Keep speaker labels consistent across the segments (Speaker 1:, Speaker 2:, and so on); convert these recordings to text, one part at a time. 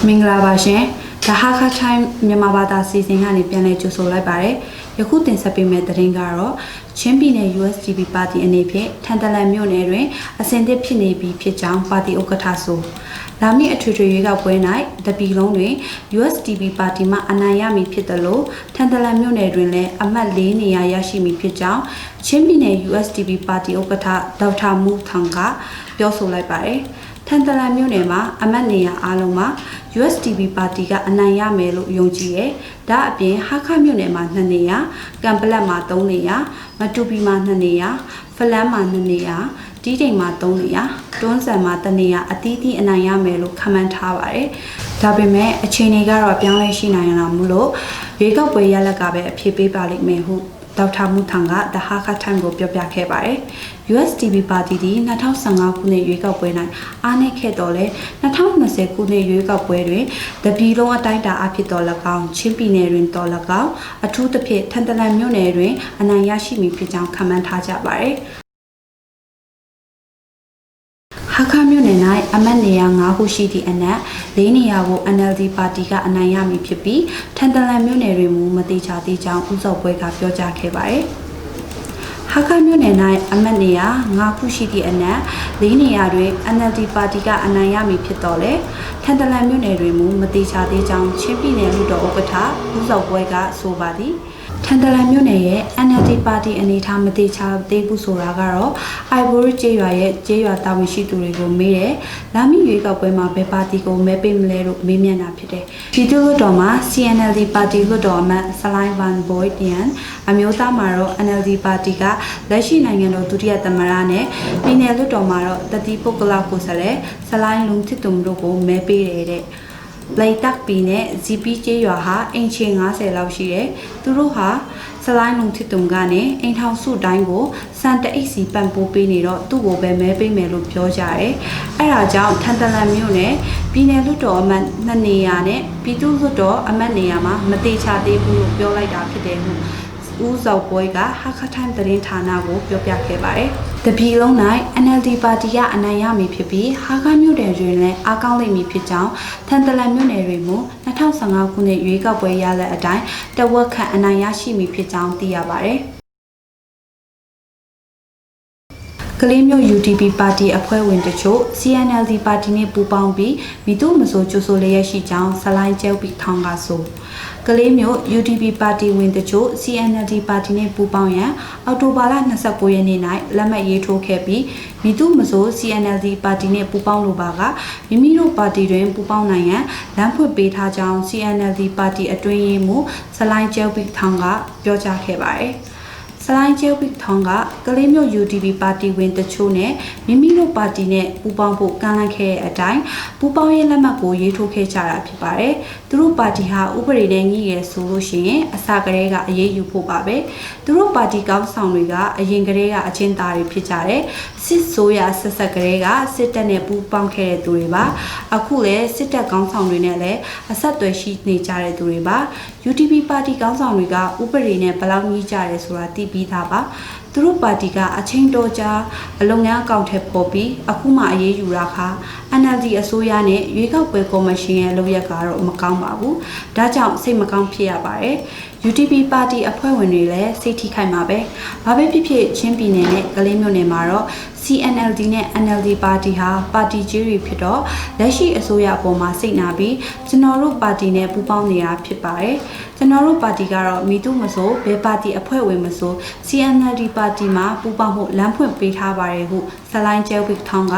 Speaker 1: မင်္ဂလာပါရှင်ဒါဟာခါထိုင်းမြန်မာဘာသာစီစဉ်ကနေပြန်လည်ကြိုဆိုလိုက်ပါတယ်ယခုတင်ဆက်ပေးမယ့်သတင်းကတော့ချင်းပြည်နယ် USDP ပါတီအနေဖြင့်ထန်တလန်မြို့နယ်တွင်အစဉ်သစ်ဖြစ်နေပြီးဖြစ်ကြောင်းပါတီဥက္ကဋ္ဌဆိုလာမည့်အထွေထွေရွေးကောက်ပွဲ၌တပြည်လုံးတွင် USDP ပါတီမှအနိုင်ရမည်ဖြစ်သလိုထန်တလန်မြို့နယ်တွင်လည်းအမှတ်၄နေရာရရှိမည်ဖြစ်ကြောင်းချင်းပြည်နယ် USDP ပါတီဥက္ကဋ္ဌဒေါက်တာမူထောင်ကပြောဆိုလိုက်ပါတယ်ထန်တလန်မြို့နယ်မှာအမတ်နေရာအားလုံးမှာ USDP ပါတီကအနိုင်ရမယ်လို့ယုံကြည်ရဲ။ဒါအပြင်ဟာခမြို့နယ်မှာ2နေရာ၊ကံပလက်မှာ3နေရာ၊မတူပီမှာ2နေရာ၊ဖလန်းမှာ2နေရာ၊တီးတိမ်မှာ3နေရာ၊တွန်းဆန်မှာ1နေရာအသီးသီးအနိုင်ရမယ်လို့ခန့်မှန်းထားပါတယ်။ဒါပေမဲ့အခြေအနေကတော့ပြောင်းလဲရှိနိုင်ရမှုလို့ရွေးကောက်ပွဲရလဒ်ကပဲအဖြစ်ပေးပါလိမ့်မယ်ဟုဒေါက်တာမူထောင်ကတဟာခထိုင်ကိုပြောပြခဲ့ပါတယ်။ USDP ပါတီဒီ2015ခုနှစ်ရွေးကောက်ပွဲ၌အားနည်းခဲ့တော်လဲ2020ခုနှစ်ရွေးကောက်ပွဲတွင်တပြည်လုံးအတိုင်းအတာအဖြစ်တော်၎င်းချင်းပြည်နယ်တွင်တော်၎င်းအထူးသဖြင့်ထန်တလန်မြို့နယ်တွင်အနိုင်ရရှိမည်ဖြစ်ကြောင်းခန့်မှန်းထားကြပါတယ်။ဟာခမြို့နယ်၌အမတ်နေရာ9ခုရှိသည့်အနက်4နေရာကို NLD ပါတီကအနိုင်ရမည်ဖြစ်ပြီးထန်တလန်မြို့နယ်တွင်မူမတိချသေးကြောင်းဦးစောပွဲကပြောကြားခဲ့ပါတယ်။ဟာခမြို့နယ်၌အမတ်နေရာ9ခုရှိသည့်အနက်4နေရာတွင် NLD ပါတီကအနိုင်ရမည်ဖြစ်တော်လဲထန်တလန်မြို့နယ်တွင်မူမတိချသေးကြောင်းချင်းပြည်နယ်လူတော်ဥက္ကဋ္ဌဦးစောပွဲကဆိုပါသည်ထန်တလန်မြို့နယ်ရဲ့ NLD ပါတီအနေထားမတိချသေးဘူးဆိုတာကတော့အိုင်ဘိုရီကျေးရွာရဲ့ကျေးရွာတာဝန်ရှိသူတွေကိုမေးတယ်။လာမည့်ရွေးကောက်ပွဲမှာဘယ်ပါတီကိုမဲပေးမလဲလို့မေးမြန်းတာဖြစ်တယ်။ပြည်သူ့လွှတ်တော်မှာ CNLD ပါတီလွှတ်တော်အမတ်ဆလိုင်းဗန်ဘွိုက်ပြန်အမျိုးသားမှာတော့ NLD ပါတီကလက်ရှိနိုင်ငံတော်ဒုတိယသမ္မတနဲ့ပြည်နယ်လွှတ်တော်မှာတော့တတိပုဂ္ဂလကိုယ်စားလှယ်ဆလိုင်းလုံချစ်တုံတို့ကိုမဲပေးတယ်တဲ့။လိုက်တက်ပီနဲ့ GP ကျေးရွာဟာအင်ချင်90လောက်ရှိတယ်။သူတို့ဟာဆလိုင်းလုံချစ်တုံကနေအိမ်ထောင်စုတိုင်းကိုစံတအိတ်စီပံ့ပိုးပေးနေတော့သူ့ကိုပဲမဲပေးမယ်လို့ပြောကြတယ်။အဲ့ဒါကြောင့်ထန်တလန်မြို့နယ်ပြည်နယ်လွှတ်တော်အမတ်2နေရာနဲ့ပြည်သူ့လွှတ်တော်အမတ်နေရာမှာမတိချသေးဘူးလို့ပြောလိုက်တာဖြစ်တယ်လို့ဦးစောပွဲကဟာခထိုင်းသတင်းဌာနကိုပြောပြခဲ့ပါတယ်။တပြည်လုံး၌ NLD ပါတီကအနိုင်ရမည်ဖြစ်ပြီးဟာခမြို့နယ်တွင်လည်းအားကောင်းလိမ့်မည်ဖြစ်ကြောင်းထန်တလန်မြို့နယ်တွင်မူ2015ခုနှစ်ရွေးကောက်ပွဲရလဒ်အတိုင်းတဝက်ခန့်အနိုင်ရရှိမည်ဖြစ်ကြောင်းသိရပါတယ်။ကလေးမျိုး UDP ပါတီအဖွဲ့ဝင်တချို့ CNLD ပါတီနဲ့ပူးပေါင်းပြီးမိသူမဆိုကျိုးဆိုလျက်ရှိကြောင်းဆလိုင်းကျဲပြီးထောင်းကဆိုကလေးမျိုး UDP ပါတီဝင်တချို့ CNLD ပါတီနဲ့ပူးပေါင်းရန်အောက်တိုဘာလ29ရက်နေ့၌လက်မှတ်ရေးထိုးခဲ့ပြီးမိသူမဆို CNLD ပါတီနဲ့ပူးပေါင်းလိုပါကမိမိတို့ပါတီတွင်ပူးပေါင်းနိုင်ရန်လမ်းဖွင့်ပေးထားကြောင်း CNLD ပါတီအတွင်းရေးမှူးဆလိုင်းကျဲပြီးထောင်းကပြောကြားခဲ့ပါတယ်။ဆလိုင်းကျဲဝစ်ထောင်းကကလေးမျိုး UDP ပါတီဝင်တချို့နဲ့မိမိတို့ပါတီနဲ့ပူးပေါင်းဖို့ကမ်းလှမ်းခဲ့တဲ့အတိုင်းပူးပေါင်းရေးလက်မှတ်ကိုရေးထိုးခဲ့ကြတာဖြစ်ပါတယ်။သူတို့ပါတီဟာဥပဒေနဲ့ညှိရဲဆိုလို့ရှိရင်အစကတည်းကအရေးယူဖို့ပါပဲ။သူတို့ပါတီကောင်းဆောင်တွေကအရင်ကတည်းကအချင်းသားတွေဖြစ်ကြတယ်။စစ်ဆိုးရဆက်ဆက်ကတည်းကစစ်တပ်နဲ့ပူးပေါင်းခဲ့တဲ့သူတွေပါ။အခုလည်းစစ်တပ်ကောင်းဆောင်တွေနဲ့လည်းအဆက်အသွယ်ရှိနေကြတဲ့သူတွေပါ။ UDP ပါတီကောင်းဆောင်တွေကဥပဒေနဲ့ဘယ်လောက်ညှိကြရဲဆိုတာသိပြီးသားပါသူတို့ပါတီကအချင်းတော်ကြားအလုပ်ငန်းအကောင့်ထဲပေါ်ပြီးအခုမှအရေးယူတာခါ NLD အစိုးရနဲ့ရွေးကောက်ပွဲကော်မရှင်ရဲ့လုပ်ရက်ကတော့မကောင်းပါဘူးဒါကြောင့်စိတ်မကောင်းဖြစ်ရပါတယ်UDP ပါတီအဖွဲ့ဝင်တွေလည်းစိတ်ထိခိုက်မှာပဲဘာပဲဖြစ်ဖြစ်ချင်းပြည်နယ်နဲ့ကလေးမြို့နယ်မှာတော့ CNLD နဲ့ NLD ပါတီဟာပါတီကြီးတွေဖြစ်တော့လက်ရှိအစိုးရအပေါ်မှာစိတ်နာပြီးကျွန်တော်တို့ပါတီနဲ့ပူးပေါင်းနေတာဖြစ်ပါတယ်ကျွန်တော်တို့ပါတီကတော့မိသူမဆိုဘယ်ပါတီအဖွဲ့ဝင်မဆို CNLD ပါတီမှာပူးပေါင်းဖို့လမ်းဖွင့်ပေးထားပါတယ်ဟုဆလိုင်းကျဲဝစ်ထောင်းက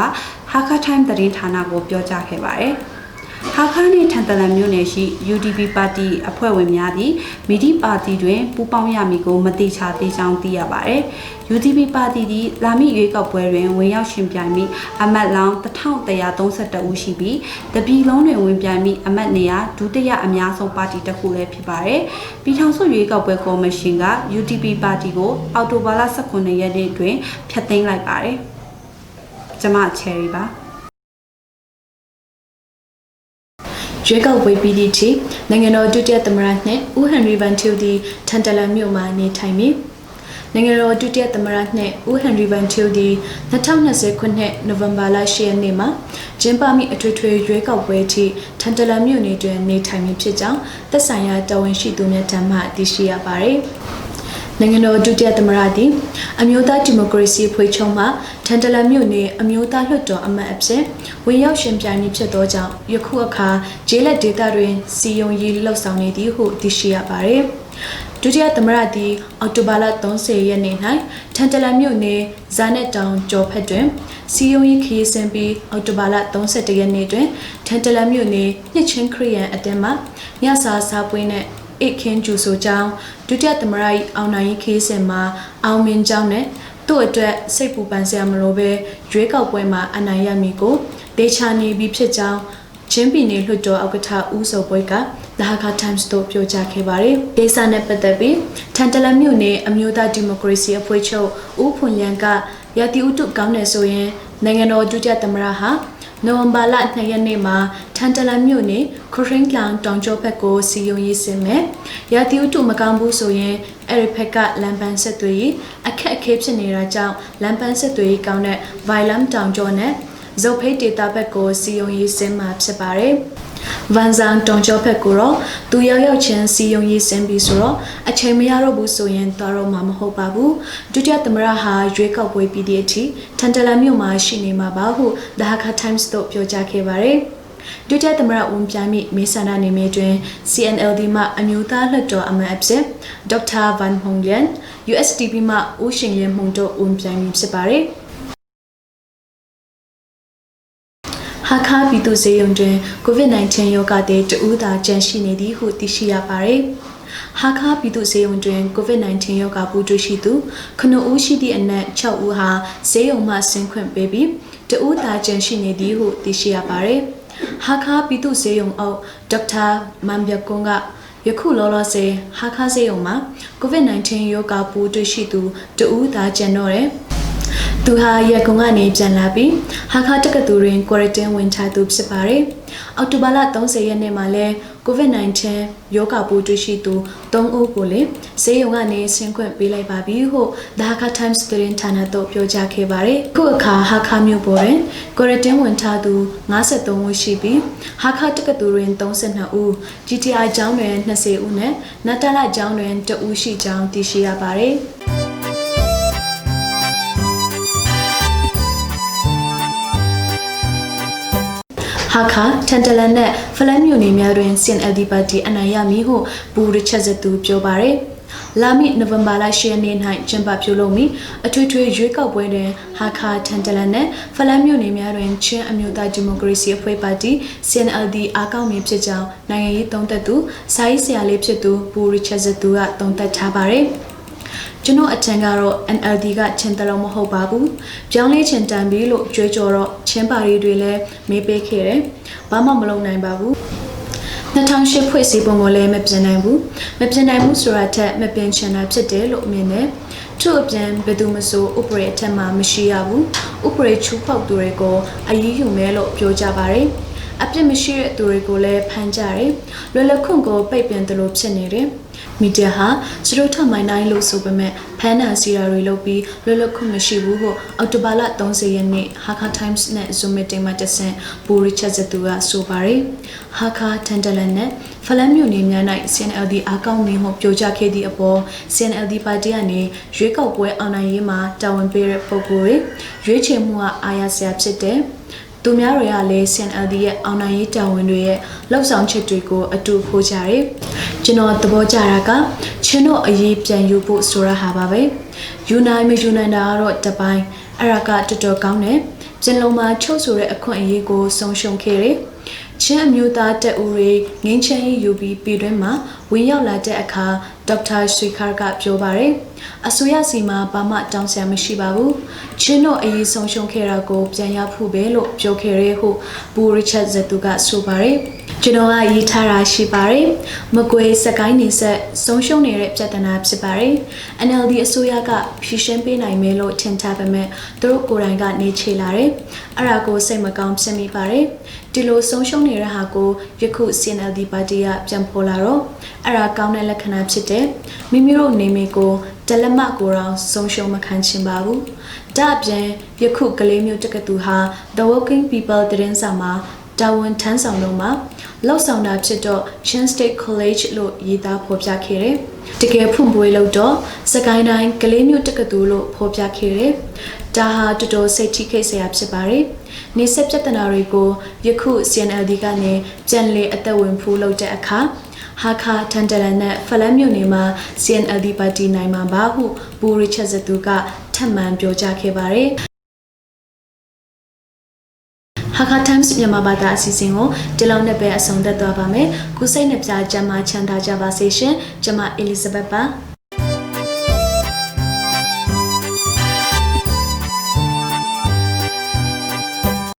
Speaker 1: ဟာခထိုင်းသတင်းဌာနကိုပြောကြားခဲ့ပါတယ်ဟာခါနဲ့ထန်တလန်မြို့နယ်ရှိ UDP ပါတီအဖွဲ့ဝင်များသည်မီဒီပါတီတွင်ပူးပေါင်းရမည်ကိုမတိချသေးကြောင်းသိရပါတယ်။ UDP ပါတီသည်လာမည့်ရွေးကောက်ပွဲတွင်ဝင်ရောက်ရှင်ပြိုင်ပြီးအမတ်လောင်း1132ဦးရှိပြီးတပြည်လုံးတွင်ဝင်ပြိုင်ပြီးအမတ်နေရာဒုတိယအများဆုံးပါတီတစ်ခုလည်းဖြစ်ပါတယ်။ပြည်ထောင်စုရွေးကောက်ပွဲကော်မရှင်က UDP ပါတီကိုအောက်တိုဘာလ18ရက်နေ့တွင်ဖျက်သိမ်းလိုက်ပါတယ်။ကျွန်မချယ်ရီပါ။ရွေးကောက်ပွဲပြီးသည့်ထိနိုင်ငံတော်ဒုတိယသမ္မတနှင့်ဦးဟန်ရီဗန်ထူဒီထန်တလန်မြို့မှာနေထိုင်ပြီး
Speaker 2: နိုင်ငံတော်ဒုတိယသမ္မတနှင့်ဦးဟန်ရီဗန်ချိုဒီ2020ခုနှစ်နိုဝင်ဘာလ10ရက်နေ့မှာကျင်းပမိအထွေထွေရွေးကောက်ပွဲထိထန်တလန်မြို့နယ်တွင်နေထိုင်မည်ဖြစ်ကြောင်းသက်ဆိုင်ရာတာဝန်ရှိသူများထံမှသိရှိရပါသည်နိုင်ငံတော်ဒုတိယသမ္မတသည်အမျိုးသားဒီမိုကရေစီဖွဲ့ချုပ်မှထန်တလန်မြို့နယ်အမျိုးသားလွှတ်တော်အမတ်အဖြစ်ဝင်ရောက်ရှင်ပြိုင်မည်ဖြစ်သောကြောင့်ယခုအခါဂျေးလက်ဒေသတွင်စီယုံရေးလှုပ်ဆောင်နေသည်ဟုသိရှိရပါသည်ဒုတိယသမ္မတသည်အောက်တိုဘာလ30ရက်နေ့၌ထန်တလန်မြို့နယ်ဇာနက်တောင်ကျော်ဖက်တွင်စီယုံရေးခရီးစဉ်ပြီးအောက်တိုဘာလ31ရက်နေ့တွင်ထန်တလန်မြို့နယ်နှစ်ချင်းခရီးရန်အတင်းမှညစာစားပွဲနှင့်အိတ်ခင်းကျူဆိုကြောင်းဒုတိယသမ္မတ၏အောင်နိုင်ရေးခရီးစဉ်မှာအောင်မြင်ကြောင်းနဲ့သူ့အတွက်စိတ်ပူပန်စရာမလိုဘဲရွေးကောက်ပွဲမှာအနိုင်ရမည်ကိုဒေချာနေပြီးဖြစ်ကြောင်းချင်းပြည်နယ်လွှတ်တော်ဥက္ကဋ္ဌဦးစောပွဲက The Hakha Times တို့ပြောကြားခဲ့ပါတယ်။ဒေသနဲ့ပတ်သက်ပြီးထန်တလန်မြို့နယ်အမျိုးသားဒီမိုကရေစီအဖွဲ့ချုပ်ဦးဖွန်ရန်ကရာသီဥတုကောင်းတယ်ဆိုရင်နိုင်ငံတော်ဒုတိယသမ္မတဟာနိုဝင်ဘာလ2ရက်နေ့မှာထန်တလန်မြို့နယ်ခရင်းလောင်တောင်ကျောဘက်ကိုစီယုံရေးစင်မယ်။ရာသီဥတုမကောင်းဘူးဆိုရင်အဲ့ဒီဘက်ကလမ်းပန်းဆက်သွေးအခက်အခဲဖြစ်နေတာကြောင့်လမ်းပန်းဆက်သွေးကောင်းတဲ့ဗိုင်လမ်တောင်ကျောနဲ့ဇုတ်ဖိတ်ဒေတာဘက်ကိုစီယုံရေးစင်မှာဖြစ်ပါတယ်။ဗန်ဇန်တောင်ကျောဘက်ကိုတော့သူရောက်ချင်းစီယုံရေးစင်ပြီးဆိုတော့အချိန်မရတော့ဘူးဆိုရင်သွားတော့မှာမဟုတ်ပါဘူး။ဒုတိယသမ္မတဟာရွေးကောက်ပွဲပြီးတဲ့အထိထန်တလန်မြို့မှာရှိနေမှာပါဟု The Hakha Times တို့ပြောကြားခဲ့ပါတယ်။ဒုတိယသမ္မတဝန်ပြိုင်မိမေဆန္ဒနေမြေတွင် CNLD မှအမျိုးသားလွှတ်တော်အမတ်အဖြစ်ဒေါက်တာဗန်ဟုံလျန် USDP မှဦးရှင်လင်းမှုန်တို့ဝန်ပြိုင်မိဖြစ်ပါတယ်။ Hakha ပြည်သူ့စေယုံတွင် COVID-19 ရောဂါသည်တဦးသာကျန်ရှိနေသည်ဟုသိရှိရပါသည်။ Hakha ပြည်သူ့စေယုံတွင် COVID-19 ရောဂါပိုးတွေ့ရှိသူ9ဦးရှိသည့်အနက်6ဦးဟာစေယုံမှဆင်းခွင့်ပေးပြီးတဦးသာကျန်ရှိနေသည်ဟုသိရှိရပါသည်။ Hakha ပြည်သူ့စေယုံအုပ်ဒေါက်တာမန်ဗျကွန်ကယခုလောလောဆယ် Hakha စေယုံမှာ COVID-19 ရောဂါပိုးတွေ့ရှိသူတဦးသာကျန်တော့တယ်။သူဟာရကုံကနေပြန်လာပြီးHakhaတက္ကသိုလ်တွင် quarantine ဝင်ချသူဖြစ်ပါတယ်။အောက်တိုဘာလ30ရက်နေ့မှာလဲ COVID-19 ရောဂါပိုးတွေ့ရှိသူ3ဦးကိုလည်းဆေးရုံကနေဆင်းခွင့်ပေးလိုက်ပါပြီဟု The Hakha Times သတင်းဌာနတို့ပြောကြားခဲ့ပါတယ်။ခုအခါHakhaမြို့ပေါ်တွင် quarantine ဝင်ချသူ53ဦးရှိပြီးHakhaတက္ကသိုလ်တွင်32ဦး GTI ကျောင်းတွင်20ဦးနဲ့နတလကျောင်းတွင်1ဦးရှိကြောင်းသိရှိရပါတယ်။ Hakha ထန်တလန်နဲ့ဖလန်းမြို့နယ်များတွင် CNLD ပါတီအနိုင်ရမည်ဟုဘူရချက်စသူပြောပါရယ်လာမည့်နိုဝင်ဘာလ10ရက်နေ့၌ကျင်းပပြုလုပ်မည်အထွေထွေရွေးကောက်ပွဲတွင်Hakha ထန်တလန်နဲ့ဖလန်းမြို့နယ်များတွင်ချင်းအမျိုးသားဒီမိုကရေစီအဖွဲ့ပါတီ CNLD အားကောင်းမည်ဖြစ်ကြောင်းနိုင်ငံရေးသုံးသပ်သူစာရေးဆရာလေးဖြစ်သူဘူရချက်စသူကသုံးသပ်ထားပါရယ်ကျွန်တော်အထင်ကတော့ NLD ကချင်းတလုံးမဟုတ်ပါဘူးပြောင်းလဲချင်တန်ပြီလို့ကြွေးကြော်တော့ချင်းပါရီတွေလည်းမေးပေးခဲ့တယ်ဘာမှမလုပ်နိုင်ပါဘူး2008ဖွဲ့စည်းပုံကိုလည်းမပြင်နိုင်ဘူးမပြင်နိုင်ဘူးဆိုတာထက်မပြင်ချင်တာဖြစ်တယ်လို့မြင်တယ်ထို့အပြင်ဘယ်သူမဆိုဥပဒေအထက်မှာမရှိရဘူးဥပဒေချိုးဖောက်သူတွေကိုအရေးယူမယ်လို့ပြောကြပါတယ်အပြစ်မရှိတဲ့သူတွေကိုလည်းဖမ်းကြတယ်လွယ်လွယ်ခွင့်ကိုပိတ်ပင်တယ်လို့ဖြစ်နေတယ်မီဒီယာဟာစတိုထမိုင်းနိုင်လို့ဆိုပေမဲ့ဖန်နာစီရာတွေလုပ်ပြီးလွတ်လပ်ခွင့်မရှိဘူးဟုအော်တိုဘာလ30ရက်နေ့ Hakha Times နဲ့ Zoom meeting မှာတက်ဆင်ဘူရချက်စသူကဆိုပါရယ် Hakha ထန်တလန်နဲ့ဖလန်းမြို့နယ်များ၌ CNLD အားကောင်းနေဟုပြောကြားခဲ့သည့်အပေါ် CNLD ပါတီကနေရွေးကောက်ပွဲအောင်နိုင်ရေးမှာတာဝန်ပေးတဲ့ပုဂ္ဂိုလ်တွေရွေးချယ်မှုကအားရစရာဖြစ်တယ်သူများတွေကလည်း CNLD ရဲ့အောင်နိုင်ရေးတာဝန်တွေရဲ့လောက်ဆောင်ချက်တွေကိုအတူဖိုးကြတယ်ကျွန်တော်သဘောကျတာကချင်းတို့အရေးပြန်ယူဖို့ဆိုတာဟာပါပဲယူနိုင်မယူနိုင်တာကတော့တပိုင်းအဲ့ဒါကတော်တော်ကောင်းတယ်ပြင်လုံးမှာချုပ်ဆိုတဲ့အခွင့်အရေးကိုဆုံးရှုံးခဲ့တယ်ချင်းအမျိုးသားတက်ဦးတွေငင်းချမ်းရေးယူပြီးပြည်တွင်းမှာဝင်ရောက်လာတဲ့အခါဒေါက်တာဆွေခါကပြောပါတယ်အစိုးရစီမှာဘာမှတောင်းဆရာမရှိပါဘူးချင်းတို့အရေးဆုံးရှုံးခဲ့တာကိုပြန်ရဖို့ပဲလို့ပြောခဲ့ရဲဟုဘူရချက်ဇတူကဆိုပါတယ်ကျွန်တော်ကရေးထားတာရှိပါတယ်မကွေစကိုင်းနေဆက်ဆုံးရှုံးနေတဲ့ပြဿနာဖြစ်ပါတယ် NLD အစိုးရကဖြေရှင်းပေးနိုင်မယ်လို့ထင်ထားပေမဲ့သူတို့ကိုယ်တိုင်ကနေချေလာတယ်အဲ့ဒါကိုစိတ်မကောင်းဖြစ်မိပါတယ်ဒီလိုဆုံးရှုံးနေတဲ့ဟာကိုယခု CNLD ပါတီကပြန်ပေါ်လာတော့အဲ့ဒါကောင်းတဲ့လက္ခဏာဖြစ်တယ်မိမိတို့နေမီကိုတ လက်မကိုတော့ဆုံးရှုံးမခံချင်ပါဘူးဒါအပြင်ယခုကလေးမျိုးတက္ကသိုလ်ဟာ The Working People သတင်းစာမှာတာဝန်ထမ်းဆောင်တော့မှာလောက်ဆောင်တာဖြစ်တော့ Chin State College လို့ရေးသားဖော်ပြခဲ့တယ်တကယ်ဖွင့်ပွဲလို့တော့စကိုင်းတိုင်းကလေးမျိုးတက္ကသိုလ်လို့ဖော်ပြခဲ့တယ်ဒါဟာတော်တော်စိတ်ထိခိုက်စရာဖြစ်ပါတယ်နေဆက်ပြဿနာတွေကိုယခု CNLD ကနေပြန်လည်အသက်ဝင်ဖို့လုပ်တဲ့အခါဟာခါထန်တလန်နဲ့ဖလန်မြို့နယ်မှာ CNLD ပါတီနိုင်မှာပါဟုဘူရစ်ချက်ဇတူကထပ်မံပြောကြားခဲ့ပါတယ်Hakha Times မြန်မာဘာသာအစီအစဉ်ကိုဒီလောက်နဲ့ပဲအဆုံးသတ်သွားပါမယ်။ကိုစိတ်နှပြကျမ်းမာချမ်းသာကြပါစေရှင်။ကျွန်မ Elizabeth ပါ။